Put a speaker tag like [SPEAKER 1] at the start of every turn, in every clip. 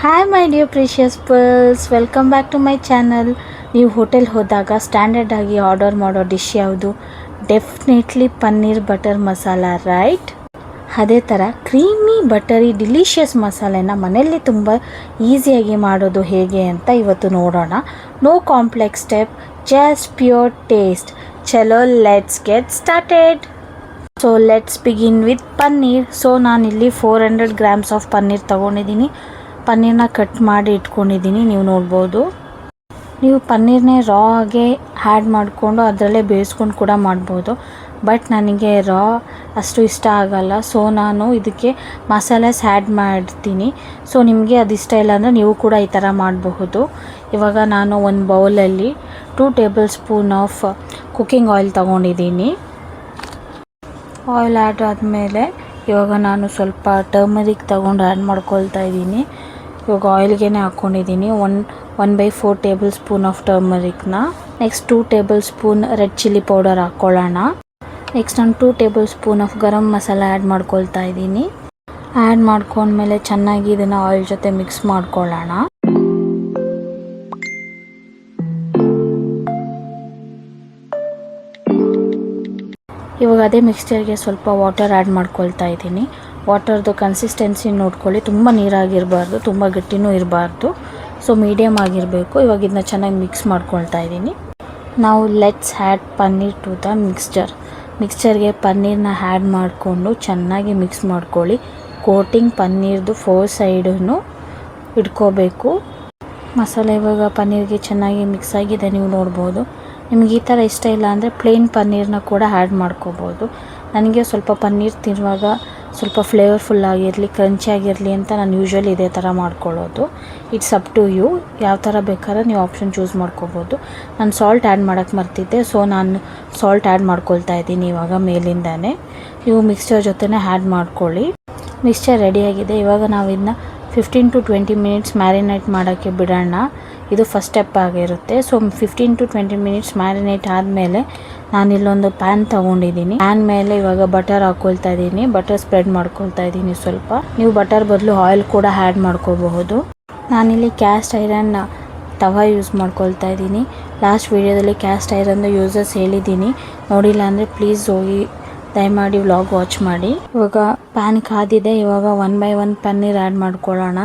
[SPEAKER 1] Hi my dear precious pearls, welcome back to my channel. ನೀವು hotel ಹೋದಾಗ standard ಆಗಿ order ಮಾಡೋ dish ಯಾವುದು? Definitely paneer butter masala, right? ಅದೇ ಥರ ಕ್ರೀಮಿ ಬಟರಿ ಡಿಲಿಷಿಯಸ್ ಮಸಾಲೆನ ಮನೆಯಲ್ಲಿ ತುಂಬ ಈಸಿಯಾಗಿ ಮಾಡೋದು ಹೇಗೆ ಅಂತ ಇವತ್ತು ನೋಡೋಣ. No complex step, just pure taste. ಚಲೋ, let's get started. So let's begin with paneer. So ನಾನಿಲ್ಲಿ 400 ಗ್ರಾಮ್ಸ್ ಆಫ್ ಪನ್ನೀರ್ ತೊಗೊಂಡಿದ್ದೀನಿ. ಪನ್ನೀರನ್ನ ಕಟ್ ಮಾಡಿ ಇಟ್ಕೊಂಡಿದ್ದೀನಿ, ನೀವು ನೋಡ್ಬೋದು. ನೀವು ಪನ್ನೀರ್ನೇ ರಾ ಆಗಿ ಆ್ಯಡ್ ಮಾಡಿಕೊಂಡು ಅದರಲ್ಲೇ ಬೇಯಿಸ್ಕೊಂಡು ಕೂಡ ಮಾಡ್ಬೋದು. ಬಟ್ ನನಗೆ ರಾ ಅಷ್ಟು ಇಷ್ಟ ಆಗಲ್ಲ, ಸೊ ನಾನು ಇದಕ್ಕೆ ಮಸಾಲೆಸ್ ಆ್ಯಡ್ ಮಾಡ್ತೀನಿ. ಸೊ ನಿಮಗೆ ಅದು ಇಷ್ಟ ಇಲ್ಲ ಅಂದರೆ ನೀವು ಕೂಡ ಈ ಥರ ಮಾಡಬಹುದು. ಇವಾಗ ನಾನು ಒಂದು ಬೌಲಲ್ಲಿ 2 tablespoon of cooking oil ತೊಗೊಂಡಿದ್ದೀನಿ. ಆಯಿಲ್ ಆ್ಯಡ್ ಆದಮೇಲೆ ಇವಾಗ ನಾನು ಸ್ವಲ್ಪ ಟರ್ಮರಿಕ್ ತೊಗೊಂಡು ಆ್ಯಡ್ ಮಾಡ್ಕೊಳ್ತಾ ಇದ್ದೀನಿ. ಇವಾಗ ಆಯಿಲ್ಗೆ ಹಾಕ್ಕೊಂಡಿದ್ದೀನಿ 1/4 ಟೇಬಲ್ ಸ್ಪೂನ್ ಆಫ್ ಟರ್ಮರಿಕ್ನ. Next 2 tablespoon red chilli powder ಹಾಕ್ಕೊಳ್ಳೋಣ. ನೆಕ್ಸ್ಟ್ ನಾನು 2 tablespoon of garam masala add ಮಾಡ್ಕೊಳ್ತಾ ಇದ್ದೀನಿ. ಆ್ಯಡ್ ಮಾಡ್ಕೊಂಡ್ಮೇಲೆ ಚೆನ್ನಾಗಿ ಇದನ್ನು ಆಯಿಲ್ ಜೊತೆ ಮಿಕ್ಸ್ ಮಾಡ್ಕೊಳ್ಳೋಣ. ಇವಾಗ ಅದೇ ಮಿಕ್ಸ್ಚರ್ಗೆ ಸ್ವಲ್ಪ ವಾಟರ್ ಆ್ಯಡ್ ಮಾಡ್ಕೊಳ್ತಾ ಇದ್ದೀನಿ. ವಾಟರ್ದು ಕನ್ಸಿಸ್ಟೆನ್ಸಿ ನೋಡ್ಕೊಳ್ಳಿ, ತುಂಬ ನೀರಾಗಿರಬಾರ್ದು, ತುಂಬ ಗಟ್ಟಿನೂ ಇರಬಾರ್ದು. ಸೊ ಮೀಡಿಯಮ್ ಆಗಿರಬೇಕು. ಇವಾಗ ಇದನ್ನ ಚೆನ್ನಾಗಿ ಮಿಕ್ಸ್ ಮಾಡ್ಕೊಳ್ತಾ ಇದ್ದೀನಿ. ನಾವು let's add paneer to the ಮಿಕ್ಸ್ಚರ್ಗೆ ಪನ್ನೀರನ್ನ ಆ್ಯಡ್ ಮಾಡಿಕೊಂಡು ಚೆನ್ನಾಗಿ ಮಿಕ್ಸ್ ಮಾಡ್ಕೊಳ್ಳಿ. ಕೋಟಿಂಗ್ ಪನ್ನೀರ್ದು 4 ಸೈಡೂ ಇಟ್ಕೋಬೇಕು. ಮಸಾಲೆ ಇವಾಗ ಪನ್ನೀರ್ಗೆ ಚೆನ್ನಾಗಿ ಮಿಕ್ಸ್ ಆಗಿದೆ, ನೀವು ನೋಡ್ಬೋದು. ನಿಮ್ಗೆ ಈ ಥರ ಇಷ್ಟ ಇಲ್ಲ ಅಂದರೆ ಪ್ಲೇನ್ ಪನ್ನೀರನ್ನ ಕೂಡ ಆ್ಯಡ್ ಮಾಡ್ಕೋಬೋದು. ನನಗೆ ಸ್ವಲ್ಪ ಪನ್ನೀರ್ ತಿನ್ನುವಾಗ ಸ್ವಲ್ಪ ಫ್ಲೇವರ್ಫುಲ್ ಆಗಿರಲಿ, ಕ್ರಂಚಿ ಆಗಿರಲಿ ಅಂತ ನಾನು ಯೂಶ್ವಲಿ ಇದೇ ಥರ ಮಾಡ್ಕೊಳ್ಳೋದು. ಇಟ್ಸ್ ಅಪ್ ಟು ಯು, ಯಾವ ಥರ ಬೇಕಾದ್ರೆ ನೀವು ಆಪ್ಷನ್ ಚೂಸ್ ಮಾಡ್ಕೋಬೋದು. ನಾನು ಸಾಲ್ಟ್ ಆ್ಯಡ್ ಮಾಡೋಕ್ಕೆ ಮರ್ತಿದ್ದೆ, ಸೊ ನಾನು ಸಾಲ್ಟ್ ಆ್ಯಡ್ ಮಾಡ್ಕೊಳ್ತಾ ಇದ್ದೀನಿ ಇವಾಗ ಮೇಲಿಂದಾನೆ. ನೀವು ಮಿಕ್ಸ್ಚರ್ ಜೊತೆನೇ ಆ್ಯಡ್ ಮಾಡ್ಕೊಳ್ಳಿ. ಮಿಕ್ಸ್ಚರ್ ರೆಡಿಯಾಗಿದೆ. ಇವಾಗ ನಾವು ಇದನ್ನ 15 to 20 ಮಿನಿಟ್ಸ್ ಮ್ಯಾರಿನೇಟ್ ಮಾಡೋಕ್ಕೆ ಬಿಡೋಣ. ಇದು ಫಸ್ಟ್ ಸ್ಟೆಪ್ ಆಗಿರುತ್ತೆ. ಸೊ 15 to 20 ಮಿನಿಟ್ಸ್ ಮ್ಯಾರಿನೇಟ್ ಆದಮೇಲೆ ನಾನಿಲ್ಲೊಂದು ಪ್ಯಾನ್ ತೊಗೊಂಡಿದ್ದೀನಿ. ಪ್ಯಾನ್ ಮೇಲೆ ಇವಾಗ ಬಟರ್ ಹಾಕ್ಕೊಳ್ತಾ ಇದ್ದೀನಿ. ಬಟರ್ ಸ್ಪ್ರೆಡ್ ಮಾಡ್ಕೊಳ್ತಾ ಇದ್ದೀನಿ ಸ್ವಲ್ಪ. ನೀವು ಬಟರ್ ಬದಲು ಆಯಿಲ್ ಕೂಡ ಆ್ಯಡ್ ಮಾಡ್ಕೋಬಹುದು. ನಾನಿಲ್ಲಿ ಕ್ಯಾಸ್ಟ್ ಐರನ್ ತವಾ ಯೂಸ್ ಮಾಡ್ಕೊಳ್ತಾ ಇದ್ದೀನಿ. ಲಾಸ್ಟ್ ವೀಡಿಯೋದಲ್ಲಿ ಕ್ಯಾಸ್ಟ್ ಐರನ್ದು ಯೂಸಸ್ ಹೇಳಿದ್ದೀನಿ, ನೋಡಿಲ್ಲ ಅಂದರೆ ಪ್ಲೀಸ್ ಹೋಗಿ ದಯಮಾಡಿ ವ್ಲಾಗ್ ವಾಚ್ ಮಾಡಿ. ಇವಾಗ ಪ್ಯಾನ್ ಕಾದಿದೆ. ಇವಾಗ 1 by 1 ಪನ್ನೀರ್ ಆ್ಯಡ್ ಮಾಡ್ಕೊಳ್ಳೋಣ.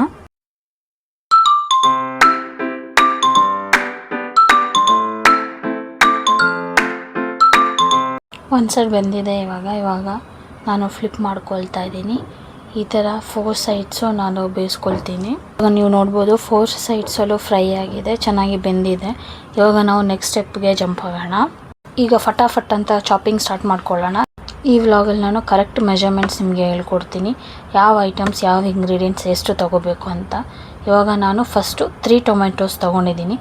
[SPEAKER 1] ಒಂದು ಸೈಡ್ ಬೆಂದಿದೆ. ಇವಾಗ ನಾನು ಫ್ಲಿಪ್ ಮಾಡ್ಕೊಳ್ತಾ ಇದ್ದೀನಿ. ಈ ಥರ 4 ಸೈಡ್ಸು ನಾನು ಬೇಯಿಸ್ಕೊಳ್ತೀನಿ. ಇವಾಗ ನೀವು ನೋಡ್ಬೋದು 4 ಸೈಡ್ಸಲ್ಲೂ ಫ್ರೈ ಆಗಿದೆ, ಚೆನ್ನಾಗಿ ಬೆಂದಿದೆ. ಇವಾಗ ನಾವು ನೆಕ್ಸ್ಟ್ ಸ್ಟೆಪ್ಗೆ ಜಂಪ್ ಆಗೋಣ. ಈಗ ಫಟಾಫಟ್ ಅಂತ ಚಾಪಿಂಗ್ ಸ್ಟಾರ್ಟ್ ಮಾಡ್ಕೊಳ್ಳೋಣ. ಈ ವ್ಲಾಗಲ್ಲಿ ನಾನು ಕರೆಕ್ಟ್ ಮೆಜರ್ಮೆಂಟ್ಸ್ ನಿಮಗೆ ಹೇಳ್ಕೊಡ್ತೀನಿ, ಯಾವ ಐಟಮ್ಸ್, ಯಾವ ಇಂಗ್ರೀಡಿಯೆಂಟ್ಸ್ ಎಷ್ಟು ತೊಗೋಬೇಕು ಅಂತ. ಇವಾಗ ನಾನು ಫಸ್ಟು 3 ಟೊಮೆಟೊಸ್ ತೊಗೊಂಡಿದ್ದೀನಿ.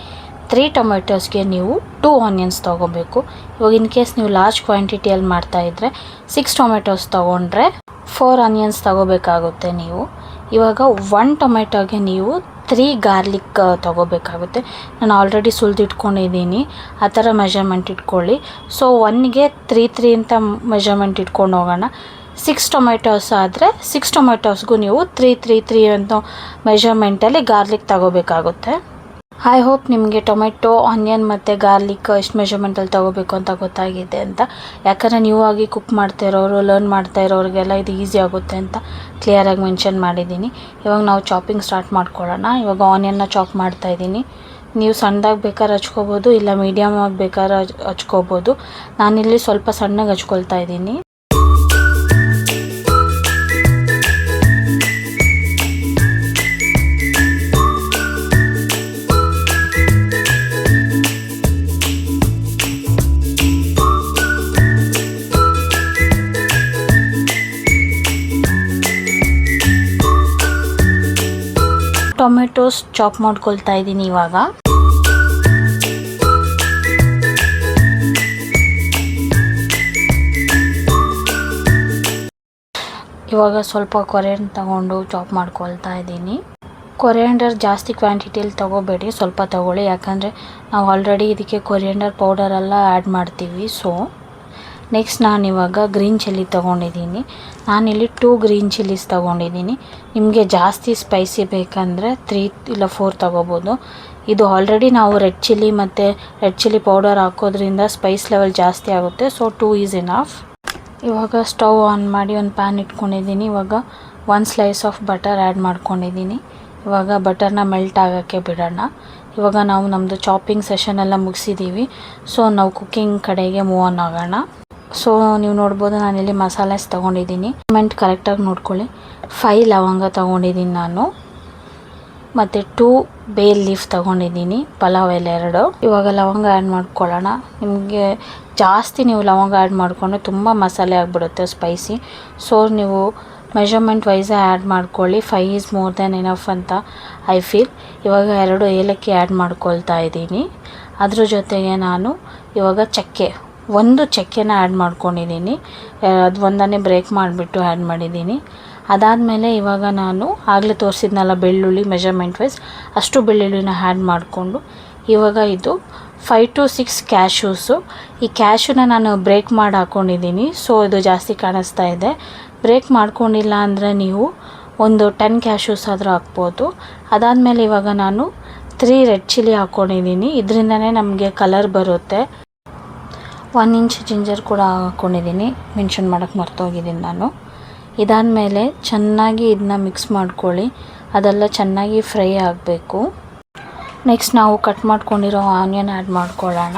[SPEAKER 1] 3 ಟೊಮೆಟೊಸ್ಗೆ ನೀವು 2 ಆನಿಯನ್ಸ್ ತೊಗೋಬೇಕು. ಇವಾಗ ಇನ್ ಕೇಸ್ ನೀವು ಲಾರ್ಜ್ ಕ್ವಾಂಟಿಟಿಯಲ್ಲಿ ಮಾಡ್ತಾಯಿದ್ರೆ 6 ಟೊಮೆಟೊಸ್ ತೊಗೊಂಡ್ರೆ 4 ಆನಿಯನ್ಸ್ ತೊಗೋಬೇಕಾಗುತ್ತೆ ನೀವು. ಇವಾಗ 1 ಟೊಮೆಟೊಗೆ ನೀವು 3 ಗಾರ್ಲಿಕ್ ತೊಗೋಬೇಕಾಗುತ್ತೆ. ನಾನು ಆಲ್ರೆಡಿ ಸುಲಿದಿಟ್ಕೊಂಡಿದ್ದೀನಿ, ಆ ಥರ ಮೆಜರ್ಮೆಂಟ್ ಇಟ್ಕೊಳ್ಳಿ. ಸೊ 1ಗೆ 3 ಅಂತ ಮೆಜರ್ಮೆಂಟ್ ಇಟ್ಕೊಂಡು ಹೋಗೋಣ. 6 ಟೊಮೆಟೊಸ್ ಆದರೆ 6 ಟೊಮೆಟೊಸ್ಗೂ ನೀವು 3 ಅಂತ ಮೆಜರ್ಮೆಂಟಲ್ಲಿ ಗಾರ್ಲಿಕ್ ತೊಗೋಬೇಕಾಗುತ್ತೆ. ಐ ಹೋಪ್ ನಿಮಗೆ ಟೊಮೆಟೊ, ಆನಿಯನ್ ಮತ್ತು ಗಾರ್ಲಿಕ್ ಎಷ್ಟು ಮೆಜರ್ಮೆಂಟಲ್ಲಿ ತೊಗೋಬೇಕು ಅಂತ ಗೊತ್ತಾಗಿದೆ ಅಂತ. ಯಾಕಂದರೆ ನ್ಯೂ ಆಗಿ ಕುಕ್ ಮಾಡ್ತಾ ಇರೋರು, ಲರ್ನ್ ಮಾಡ್ತಾ ಇರೋರಿಗೆಲ್ಲ ಇದು ಈಸಿ ಆಗುತ್ತೆ ಅಂತ ಕ್ಲಿಯರಾಗಿ ಮೆನ್ಷನ್ ಮಾಡಿದ್ದೀನಿ. ಇವಾಗ ನಾವು ಚಾಪಿಂಗ್ ಸ್ಟಾರ್ಟ್ ಮಾಡ್ಕೊಳ್ಳೋಣ. ಇವಾಗ ಆನಿಯನ್ನ ಚಾಪ್ ಮಾಡ್ತಾಯಿದ್ದೀನಿ. ನೀವು ಸಣ್ಣದಾಗಿ ಬೇಕಾದ್ರೆ ಹಚ್ಕೋಬೋದು, ಇಲ್ಲ ಮೀಡಿಯಮ್ ಆಗಿ ಬೇಕಾದ್ರೆ ಹಚ್ಕೋಬೋದು. ನಾನಿಲ್ಲಿ ಸ್ವಲ್ಪ ಸಣ್ಣಗೆ ಹಚ್ಕೊಳ್ತಾ ಇದ್ದೀನಿ. ಟೊಮೆಟೊಸ್ ಚಾಪ್ ಮಾಡ್ಕೊಳ್ತಾ ಇದ್ದೀನಿ. ಇವಾಗ ಸ್ವಲ್ಪ ಕೊರಿಯಂಡರ್ ತಗೊಂಡು ಚಾಪ್ ಮಾಡ್ಕೊಳ್ತಾ ಇದ್ದೀನಿ. ಕೊರಿಯಂಡರ್ ಜಾಸ್ತಿ ಕ್ವಾಂಟಿಟಿಯಲ್ಲಿ ತೊಗೋಬೇಡಿ, ಸ್ವಲ್ಪ ತೊಗೊಳ್ಳಿ. ಯಾಕಂದರೆ ನಾವು ಆಲ್ರೆಡಿ ಇದಕ್ಕೆ ಕೊರಿಯಂಡರ್ ಪೌಡರೆಲ್ಲ ಆ್ಯಡ್ ಮಾಡ್ತೀವಿ. ಸೊ ನೆಕ್ಸ್ಟ್ ನಾನಿವಾಗ ಗ್ರೀನ್ ಚಿಲ್ಲಿ ತೊಗೊಂಡಿದ್ದೀನಿ. ನಾನಿಲ್ಲಿ 2 ಗ್ರೀನ್ ಚಿಲ್ಲೀಸ್ ತೊಗೊಂಡಿದ್ದೀನಿ. ನಿಮಗೆ ಜಾಸ್ತಿ ಸ್ಪೈಸಿ ಬೇಕಂದರೆ 3 ಇಲ್ಲ 4 ತೊಗೋಬೋದು. ಇದು ಆಲ್ರೆಡಿ ನಾವು ರೆಡ್ ಚಿಲ್ಲಿ ಮತ್ತು ರೆಡ್ ಚಿಲ್ಲಿ ಪೌಡರ್ ಹಾಕೋದ್ರಿಂದ ಸ್ಪೈಸ್ ಲೆವೆಲ್ ಜಾಸ್ತಿ ಆಗುತ್ತೆ. So 2 is enough. ಇವಾಗ ಸ್ಟವ್ ಆನ್ ಮಾಡಿ ಒಂದು ಪ್ಯಾನ್ ಇಟ್ಕೊಂಡಿದ್ದೀನಿ. ಇವಾಗ 1 ಸ್ಲೈಸ್ ಆಫ್ ಬಟರ್ ಆ್ಯಡ್ ಮಾಡ್ಕೊಂಡಿದ್ದೀನಿ. ಇವಾಗ ಬಟರ್ನ ಮೆಲ್ಟ್ ಆಗೋಕ್ಕೆ ಬಿಡೋಣ. ಇವಾಗ ನಾವು ನಮ್ಮದು ಚಾಪಿಂಗ್ ಸೆಷನ್ ಎಲ್ಲ ಮುಗಿಸಿದ್ದೀವಿ. ಸೊ ನಾವು ಕುಕ್ಕಿಂಗ್ ಕಡೆಗೆ ಮೂವ್ ಆನ್ ಆಗೋಣ. ಸೊ ನೀವು ನೋಡ್ಬೋದು ನಾನಿಲ್ಲಿ ಮಸಾಲೆಸ್ ತೊಗೊಂಡಿದ್ದೀನಿ. ಮೆಂಟ್ ಕರೆಕ್ಟಾಗಿ ನೋಡ್ಕೊಳ್ಳಿ. 5 ಲವಂಗ ತೊಗೊಂಡಿದ್ದೀನಿ ನಾನು, ಮತ್ತು 2 ಬೇ ಲೀಫ್ ತೊಗೊಂಡಿದ್ದೀನಿ, ಪಲಾವ್ ಎಲೆ 2. ಇವಾಗ ಲವಂಗ ಆ್ಯಡ್ ಮಾಡ್ಕೊಳ್ಳೋಣ. ನಿಮಗೆ ಜಾಸ್ತಿ ನೀವು ಲವಂಗ ಆ್ಯಡ್ ಮಾಡಿಕೊಂಡ್ರೆ ತುಂಬ ಮಸಾಲೆ ಆಗಿಬಿಡುತ್ತೆ ಸ್ಪೈಸಿ. ಸೊ ನೀವು ಮೆಷರ್ಮೆಂಟ್ ವೈಸೇ ಆ್ಯಡ್ ಮಾಡ್ಕೊಳ್ಳಿ. 5 ಈಸ್ ಮೋರ್ ದೆನ್ ಎನಫ್ ಅಂತ ಐ ಫೀಲ್. ಇವಾಗ 2 ಏಲಕ್ಕಿ ಆ್ಯಡ್ ಮಾಡ್ಕೊಳ್ತಾ ಇದ್ದೀನಿ. ಅದ್ರ ಜೊತೆಗೆ ನಾನು ಇವಾಗ ಒಂದು ಚಕ್ಕೆನ ಆ್ಯಡ್ ಮಾಡ್ಕೊಂಡಿದ್ದೀನಿ. ಅದು ಒಂದನ್ನೇ ಬ್ರೇಕ್ ಮಾಡಿಬಿಟ್ಟು ಆ್ಯಡ್ ಮಾಡಿದ್ದೀನಿ. ಅದಾದಮೇಲೆ ಇವಾಗ ನಾನು ಆಗಲೇ ತೋರಿಸಿದ್ನಲ್ಲ ಬೆಳ್ಳುಳ್ಳಿ ಮೆಷರ್ಮೆಂಟ್ ವೈಸ್, ಅಷ್ಟು ಬೆಳ್ಳುಳ್ಳಿನ ಆ್ಯಡ್ ಮಾಡಿಕೊಂಡು ಇವಾಗ ಇದು 5 to 6 ಕ್ಯಾಶ್ಯೂಸು. ಈ ಕ್ಯಾಶ್ಯೂನ ನಾನು ಬ್ರೇಕ್ ಮಾಡಿ ಹಾಕ್ಕೊಂಡಿದ್ದೀನಿ. ಸೊ ಇದು ಜಾಸ್ತಿ ಕಾಣಿಸ್ತಾ ಇದೆ. ಬ್ರೇಕ್ ಮಾಡ್ಕೊಂಡಿಲ್ಲ ಅಂದರೆ ನೀವು ಒಂದು 10 ಕ್ಯಾಶ್ಯೂಸ್ ಆದರೂ ಹಾಕ್ಬೋದು. ಅದಾದಮೇಲೆ ಇವಾಗ ನಾನು 3 ರೆಡ್ ಚಿಲ್ಲಿ ಹಾಕ್ಕೊಂಡಿದ್ದೀನಿ. ಇದರಿಂದನೇ ನಮಗೆ ಕಲರ್ ಬರುತ್ತೆ. 1 ಇಂಚ್ ಜಿಂಜರ್ ಕೂಡ ಹಾಕ್ಕೊಂಡಿದ್ದೀನಿ, ಮೆನ್ಷನ್ ಮಾಡೋಕ್ಕೆ ಮರ್ತೋಗಿದ್ದೀನಿ ನಾನು. ಇದಾದಮೇಲೆ ಚೆನ್ನಾಗಿ ಇದನ್ನ ಮಿಕ್ಸ್ ಮಾಡ್ಕೊಳ್ಳಿ. ಅದೆಲ್ಲ ಚೆನ್ನಾಗಿ ಫ್ರೈ ಆಗಬೇಕು. ನೆಕ್ಸ್ಟ್ ನಾವು ಕಟ್ ಮಾಡ್ಕೊಂಡಿರೋ ಆನಿಯನ್ ಆ್ಯಡ್ ಮಾಡ್ಕೊಳ್ಳೋಣ.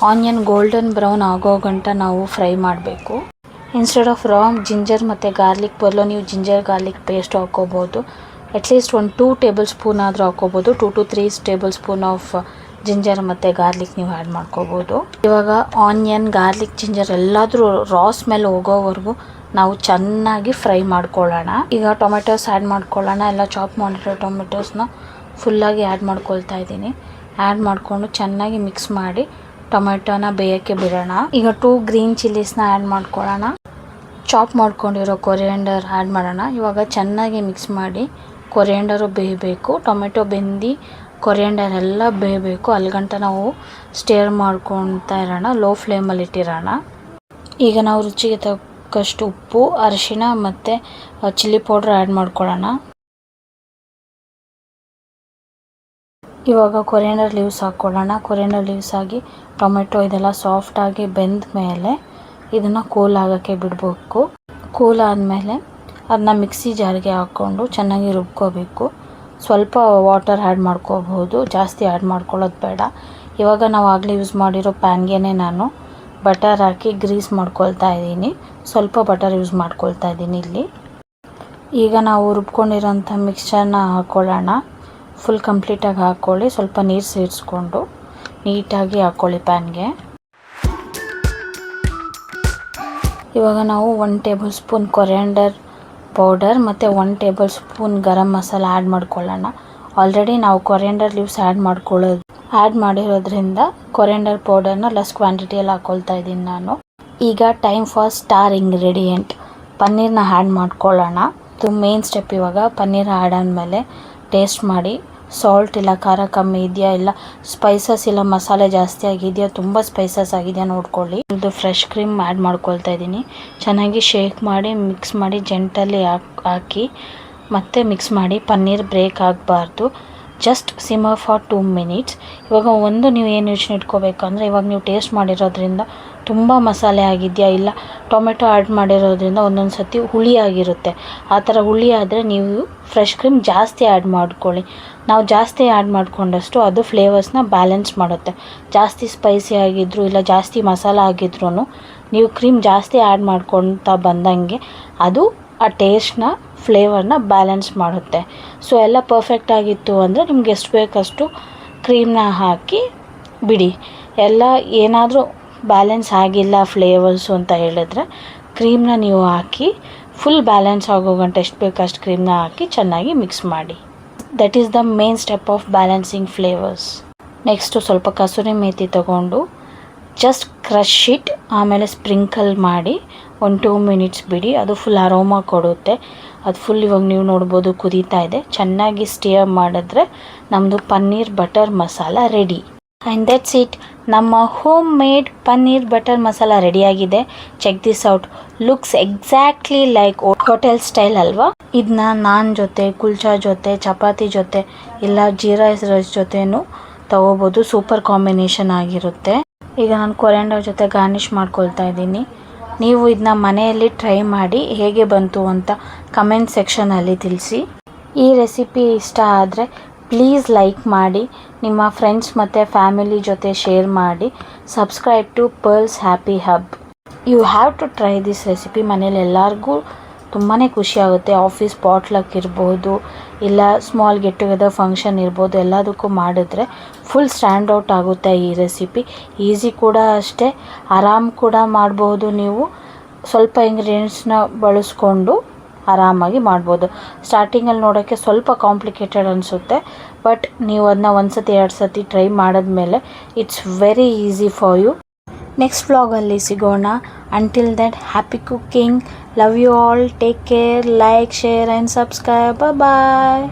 [SPEAKER 1] ಆನಿಯನ್ ಗೋಲ್ಡನ್ ಬ್ರೌನ್ ಆಗೋ ಗಂಟ ನಾವು ಫ್ರೈ ಮಾಡಬೇಕು. ಇನ್ಸ್ಟೆಡ್ ಆಫ್ ರಾ ಜಿಂಜರ್ ಮತ್ತು ಗಾರ್ಲಿಕ್ ಬದಲು ನೀವು ಜಿಂಜರ್ ಗಾರ್ಲಿಕ್ ಪೇಸ್ಟ್ ಹಾಕ್ಕೋಬೋದು. ಅಟ್ಲೀಸ್ಟ್ ಒಂದು 2 ಟೇಬಲ್ ಸ್ಪೂನ್ ಆದರೂ ಹಾಕ್ಕೋಬೋದು. 2 to 3 table spoon of ginger ಮತ್ತು ಗಾರ್ಲಿಕ್ ನೀವು ಆ್ಯಡ್ ಮಾಡ್ಕೋಬೋದು. ಇವಾಗ ಆನಿಯನ್, ಗಾರ್ಲಿಕ್, ಜಿಂಜರ್ ಎಲ್ಲಾದರೂ ರಾ ಸ್ಮೆಲ್ ಹೋಗೋವರೆಗೂ ನಾವು ಚೆನ್ನಾಗಿ ಫ್ರೈ ಮಾಡ್ಕೊಳ್ಳೋಣ. ಈಗ ಟೊಮೆಟೊಸ್ ಆ್ಯಡ್ ಮಾಡ್ಕೊಳ್ಳೋಣ. ಎಲ್ಲ ಚಾಪ್ ಮಾಡಿರೋ ಟೊಮೆಟೊಸ್ನ ಫುಲ್ಲಾಗಿ ಆ್ಯಡ್ ಮಾಡ್ಕೊಳ್ತಾ ಇದ್ದೀನಿ. ಆ್ಯಡ್ ಮಾಡಿಕೊಂಡು ಚೆನ್ನಾಗಿ ಮಿಕ್ಸ್ ಮಾಡಿ ಟೊಮೆಟೊನ ಬೇಯೋಕ್ಕೆ ಬಿಡೋಣ. ಈಗ 2 ಗ್ರೀನ್ ಚಿಲ್ಲೀಸ್ನ ಆ್ಯಡ್ ಮಾಡ್ಕೊಳ್ಳೋಣ. ಚಾಪ್ ಮಾಡ್ಕೊಂಡಿರೋ ಕೊರಿಯಾಂಡರ್ ಆ್ಯಡ್ ಮಾಡೋಣ. ಇವಾಗ ಚೆನ್ನಾಗಿ ಮಿಕ್ಸ್ ಮಾಡಿ ಕೊರಿಯಾಂಡರು ಬೇಯಬೇಕು. ಟೊಮೆಟೊ ಬೆಂದು ಕೊರಿಯಾಂಡರ್ ಎಲ್ಲ ಬೇಯಬೇಕು. ಅಲ್ಲಿಗಂಟ ನಾವು ಸ್ಟೇರ್ ಮಾಡ್ಕೊತಾ ಇರೋಣ. ಲೋ ಫ್ಲೇಮಲ್ಲಿ ಇಟ್ಟಿರೋಣ. ಈಗ ನಾವು ರುಚಿಗೆ ತಕ್ಕಷ್ಟು ಉಪ್ಪು, ಅರಿಶಿಣ ಮತ್ತು ಚಿಲ್ಲಿ ಪೌಡ್ರ್ ಆ್ಯಡ್ ಮಾಡ್ಕೊಳ್ಳೋಣ. ಇವಾಗ ಕೊರಿಯಾಂಡರ್ ಲೀವ್ಸ್ ಹಾಕ್ಕೊಳ್ಳೋಣ. ಕೊರಿಯಾಂಡರ್ ಲೀವ್ಸ್ ಆಗಿ ಟೊಮೆಟೊ ಇದೆಲ್ಲ ಸಾಫ್ಟಾಗಿ ಬೆಂದ ಮೇಲೆ ಇದನ್ನು ಕೂಲ್ ಆಗೋಕ್ಕೆ ಬಿಡಬೇಕು. ಕೂಲ್ ಆದಮೇಲೆ ಅದನ್ನ ಮಿಕ್ಸಿ ಜಾರ್ಗೆ ಹಾಕ್ಕೊಂಡು ಚೆನ್ನಾಗಿ ರುಬ್ಕೋಬೇಕು. ಸ್ವಲ್ಪ ವಾಟರ್ ಆ್ಯಡ್ ಮಾಡ್ಕೋಬಹುದು, ಜಾಸ್ತಿ ಆ್ಯಡ್ ಮಾಡ್ಕೊಳ್ಳೋದು ಬೇಡ. ಇವಾಗ ನಾವು ಆಗಲೇ ಯೂಸ್ ಮಾಡಿರೋ ಪ್ಯಾನ್ಗೆ ನಾನು ಬಟರ್ ಹಾಕಿ ಗ್ರೀಸ್ ಮಾಡ್ಕೊಳ್ತಾ ಇದ್ದೀನಿ. ಸ್ವಲ್ಪ ಬಟರ್ ಯೂಸ್ ಮಾಡ್ಕೊಳ್ತಾ ಇದ್ದೀನಿ ಇಲ್ಲಿ. ಈಗ ನಾವು ರುಬ್ಕೊಂಡಿರೋಂಥ ಮಿಕ್ಸ್ಚರ್ನ ಹಾಕ್ಕೊಳ್ಳೋಣ. ಫುಲ್ ಕಂಪ್ಲೀಟಾಗಿ ಹಾಕ್ಕೊಳ್ಳಿ. ಸ್ವಲ್ಪ ನೀರು ಸೇರಿಸ್ಕೊಂಡು ನೀಟಾಗಿ ಹಾಕ್ಕೊಳ್ಳಿ ಪ್ಯಾನ್ಗೆ. ಇವಾಗ ನಾವು 1 ಟೇಬಲ್ ಸ್ಪೂನ್ ಕೊರಿಯಾಂಡರ್ ಪೌಡರ್ ಮತ್ತು 1 tablespoon garam masala add ಮಾಡ್ಕೊಳ್ಳೋಣ. ಆಲ್ರೆಡಿ ನಾವು ಕೊರಿಯಾಂಡರ್ ಲೀವ್ಸ್ ಆ್ಯಡ್ ಮಾಡಿರೋದ್ರಿಂದ ಕೊರಿಯಾಂಡರ್ ಪೌಡರ್ನ ಲೆಸ್ ಕ್ವಾಂಟಿಟಿಯಲ್ಲಿ ಹಾಕ್ಕೊಳ್ತಾ ಇದ್ದೀನಿ ನಾನು. ಈಗ ಟೈಮ್ ಫಾರ್ ಸ್ಟಾರ್ ಇಂಗ್ರೀಡಿಯೆಂಟ್ ಪನ್ನೀರ್ನ ಆ್ಯಡ್ ಮಾಡ್ಕೊಳ್ಳೋಣ. ಇದು ಮೇನ್ ಸ್ಟೆಪ್. ಇವಾಗ ಪನ್ನೀರ್ ಆ್ಯಡ್ ಆದಮೇಲೆ ಟೇಸ್ಟ್ ಮಾಡಿ ಸಾಲ್ಟ್ ಇಲ್ಲ ಖಾರ ಕಮ್ಮಿ ಇದೆಯಾ, ಇಲ್ಲ ಸ್ಪೈಸಸ್ ಇಲ್ಲ ಮಸಾಲೆ ಜಾಸ್ತಿ ಆಗಿದೆಯಾ, ತುಂಬ ಸ್ಪೈಸಸ್ ಆಗಿದೆಯಾ ನೋಡ್ಕೊಳ್ಳಿ. ಇದು ಫ್ರೆಶ್ ಕ್ರೀಮ್ ಆ್ಯಡ್ ಮಾಡ್ಕೊಳ್ತಾ ಇದ್ದೀನಿ. ಚೆನ್ನಾಗಿ ಶೇಕ್ ಮಾಡಿ ಮಿಕ್ಸ್ ಮಾಡಿ ಜೆಂಟಲ್ಲಿ ಹಾಕಿ ಮತ್ತೆ ಮಿಕ್ಸ್ ಮಾಡಿ. ಪನ್ನೀರ್ ಬ್ರೇಕ್ ಆಗಬಾರ್ದು. Just simmer for 2 minutes. ಇವಾಗ ನೀವು ಏನು ಯೋಚನೆ ಇಟ್ಕೋಬೇಕಂದ್ರೆ, ಇವಾಗ ನೀವು ಟೇಸ್ಟ್ ಮಾಡಿರೋದ್ರಿಂದ ತುಂಬ ಮಸಾಲೆ ಆಗಿದೆಯಾ, ಇಲ್ಲ ಟೊಮೆಟೊ ಆ್ಯಡ್ ಮಾಡಿರೋದ್ರಿಂದ ಒಂದೊಂದು ಸತಿ ಹುಳಿ ಆಗಿರುತ್ತೆ. ಆ ಥರ ಹುಳಿ ಆದರೆ ನೀವು ಫ್ರೆಶ್ ಕ್ರೀಮ್ ಜಾಸ್ತಿ ಆ್ಯಡ್ ಮಾಡ್ಕೊಳ್ಳಿ. ನಾವು ಜಾಸ್ತಿ ಆ್ಯಡ್ ಮಾಡಿಕೊಂಡಷ್ಟು ಅದು ಫ್ಲೇವರ್ಸ್ನ ಬ್ಯಾಲೆನ್ಸ್ ಮಾಡುತ್ತೆ. ಜಾಸ್ತಿ ಸ್ಪೈಸಿ ಆಗಿದ್ರು ಇಲ್ಲ ಜಾಸ್ತಿ ಮಸಾಲ ಆಗಿದ್ರೂ ನೀವು ಕ್ರೀಮ್ ಜಾಸ್ತಿ ಆ್ಯಡ್ ಮಾಡ್ಕೊತಾ ಬಂದಂಗೆ ಅದು ಆ ಟೇಸ್ಟ್ನ ಫ್ಲೇವರ್ನ ಬ್ಯಾಲೆನ್ಸ್ ಮಾಡುತ್ತೆ. ಸೊ ಎಲ್ಲ ಪರ್ಫೆಕ್ಟ್ ಆಗಿತ್ತು ಅಂದರೆ ನಿಮ್ಗೆ ಎಷ್ಟು ಬೇಕಷ್ಟು ಕ್ರೀಮ್ನ ಹಾಕಿ ಬಿಡಿ. ಎಲ್ಲ ಏನಾದರೂ ಬ್ಯಾಲೆನ್ಸ್ ಆಗಿಲ್ಲ ಫ್ಲೇವರ್ಸು ಅಂತ ಹೇಳಿದ್ರೆ ಕ್ರೀಮ್ನ ನೀವು ಹಾಕಿ ಫುಲ್ ಬ್ಯಾಲೆನ್ಸ್ ಆಗೋ ಗಂಟೆ ಎಷ್ಟು ಬೇಕಷ್ಟು ಕ್ರೀಮ್ನ ಹಾಕಿ ಚೆನ್ನಾಗಿ ಮಿಕ್ಸ್ ಮಾಡಿ. That is the main step of balancing flavours. Next ಸ್ವಲ್ಪ ಕಸೂರಿ ಮೇಥಿ ತಗೊಂಡು ಜಸ್ಟ್ ಕ್ರಷ್ ಇಟ್, ಆಮೇಲೆ ಸ್ಪ್ರಿಂಕಲ್ ಮಾಡಿ 1-2 ಮಿನಿಟ್ಸ್ ಬಿಡಿ. ಅದು ಫುಲ್ ಅರೋಮಾ ಕೊಡುತ್ತೆ. ಅದು ಫುಲ್ ಇವಾಗ ನೀವು ನೋಡ್ಬೋದು ಕುದೀತಾ ಇದೆ. ಚೆನ್ನಾಗಿ ಸ್ಟಿಯರ್ ಮಾಡಿದ್ರೆ ನಮ್ಮದು paneer butter masala ready. And that's it. ನಮ್ಮ homemade paneer butter masala ರೆಡಿಯಾಗಿದೆ. Check this out. Looks exactly like hotel style ಅಲ್ವಾ? ಇದನ್ನ ನಾನ್ ಜೊತೆ, ಕುಲ್ಚಾ ಜೊತೆ, ಚಪಾತಿ ಜೊತೆ ಇಲ್ಲ ಜೀರಾ ರೈಸ್ ಜೊತೆನೂ ತಗೋಬೋದು. ಸೂಪರ್ ಕಾಂಬಿನೇಷನ್ ಆಗಿರುತ್ತೆ. ಈಗ ನಾನು ಕೊರಿಯಾಂಡರ್ ಜೊತೆ ಗಾರ್ನಿಷ್ ಮಾಡ್ಕೊಳ್ತಾ ಇದ್ದೀನಿ. ನೀವು ಇದನ್ನ ಮನೆಯಲ್ಲಿ ಟ್ರೈ ಮಾಡಿ ಹೇಗೆ ಬಂತು ಅಂತ ಕಮೆಂಟ್ ಸೆಕ್ಷನಲ್ಲಿ ತಿಳಿಸಿ. ಈ ರೆಸಿಪಿ ಇಷ್ಟ ಆದರೆ ಪ್ಲೀಸ್ ಲೈಕ್ ಮಾಡಿ, ನಿಮ್ಮ ಫ್ರೆಂಡ್ಸ್ ಮತ್ತು ಫ್ಯಾಮಿಲಿ ಜೊತೆ ಶೇರ್ ಮಾಡಿ. Subscribe to pearls happy hub. You have to try this recipe. ಮನೇಲಿ ಎಲ್ಲರಿಗೂ ತುಂಬಾ ಖುಷಿಯಾಗುತ್ತೆ. ಆಫೀಸ್ ಪಾಟ್ಲಕ್ ಇರ್ಬೋದು, ಇಲ್ಲ ಸ್ಮಾಲ್ ಗೆಟ್ ಟುಗೆದರ್ ಫಂಕ್ಷನ್ ಇರ್ಬೋದು, ಎಲ್ಲದಕ್ಕೂ ಮಾಡಿದ್ರೆ ಫುಲ್ ಸ್ಟ್ಯಾಂಡ್ ಔಟ್ ಆಗುತ್ತೆ ಈ ರೆಸಿಪಿ. ಈಸಿ ಕೂಡ ಅಷ್ಟೇ, ಆರಾಮ್ ಕೂಡ ಮಾಡ್ಬೋದು. ನೀವು ಸ್ವಲ್ಪ ಇಂಗ್ರೀಡಿಯೆಂಟ್ಸ್ನ ಬಳಸ್ಕೊಂಡು ಆರಾಮಾಗಿ ಮಾಡ್ಬೋದು. ಸ್ಟಾರ್ಟಿಂಗಲ್ಲಿ ನೋಡೋಕ್ಕೆ ಸ್ವಲ್ಪ ಕಾಂಪ್ಲಿಕೇಟೆಡ್ ಅನಿಸುತ್ತೆ, ಬಟ್ ನೀವು ಅದನ್ನ ಒಂದು ಸತಿ 2 ಸತಿ ಟ್ರೈ ಮಾಡಿದ್ಮೇಲೆ it's very easy for you. Next ವ್ಲಾಗಲ್ಲಿ ಸಿಗೋಣ. Until that, happy cooking. Love you all. Take care. Like, share and subscribe. Bye.